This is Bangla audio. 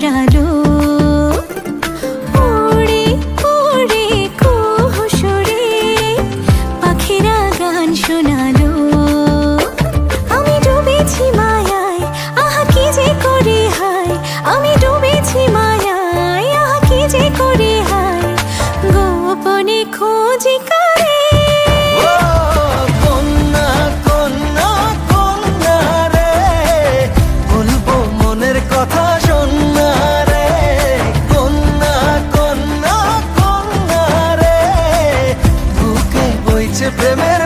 জড়ালো। উড়ে উড়ে কুহু সুরে পাখিরা গান শোনালো। আমি ডুবেছি মায়ায়, আহা কি যে করি হায়। আমি ডুবেছি মায়ায়, আহা কি যে করি হায়। গোপনে খোঁজি করে কন্যা কন্যা কন্যা রে, বলবো মনের কথা শোনা রে। কন্যা কন্যা কন্যা রে, বুকে বইছে প্রেমের